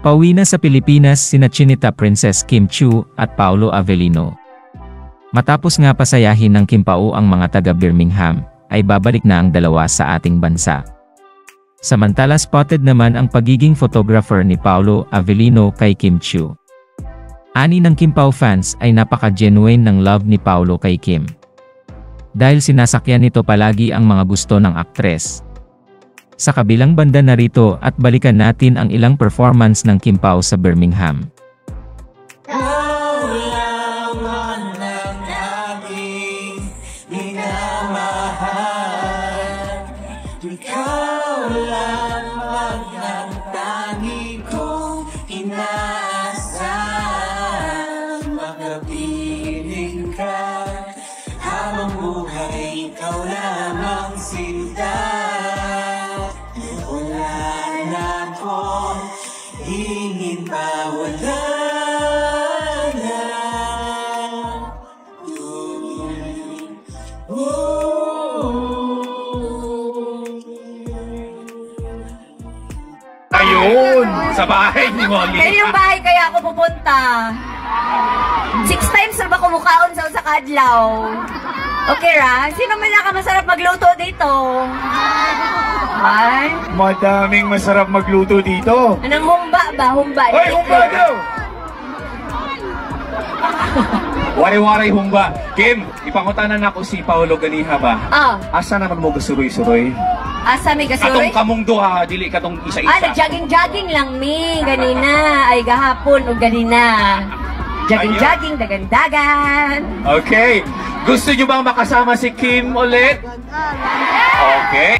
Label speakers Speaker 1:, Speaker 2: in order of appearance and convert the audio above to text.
Speaker 1: Pauwi na sa Pilipinas sina Chinita Princess Kim Chiu at Paolo Avellino. Matapos nga pasayahin ng Kim Pao ang mga taga Birmingham, ay babalik na ang dalawa sa ating bansa. Samantala spotted naman ang pagiging photographer ni Paolo Avellino kay Kim Chiu. Ani ng Kim Pao fans ay napaka-genuine ng love ni Paolo kay Kim. Dahil sinasakyan nito palagi ang mga gusto ng aktres. Sa kabilang banda narito at balikan natin ang ilang performance ng Kim Pao sa Birmingham.
Speaker 2: Ikaw lamang ang tangi kong inaasam. Makapiling ka habang buhay, ikaw lamang sinta. Wala na akong hingin pa, wala na.
Speaker 3: Ayun! Sa bahay ni Molly.
Speaker 4: Kaya yung bahay kaya ako pupunta. 6 times na ba kumukaon sa kadlaw? Okay ra? Sino man nakamasarap magluto dito? Ay?
Speaker 3: Madaming masarap magluto dito.
Speaker 4: Anong humba ba? Humba?
Speaker 3: Hoy, humba daw! Wari-wari humba. Kim, ipangutanan ako si Paolo Ganiha ba? Asa naman mo gasuroy-suroy?
Speaker 4: Asa may gasuroy?
Speaker 3: Katong kamong duha, dili katong isa-isa.
Speaker 4: Nag-jogging-jogging lang mi. Ganina. Ay, gahapon o ganina. Jogging-jogging, dagan-dagan.
Speaker 3: Okay. Gusto nyo bang makasama si Kim ulit? Okay.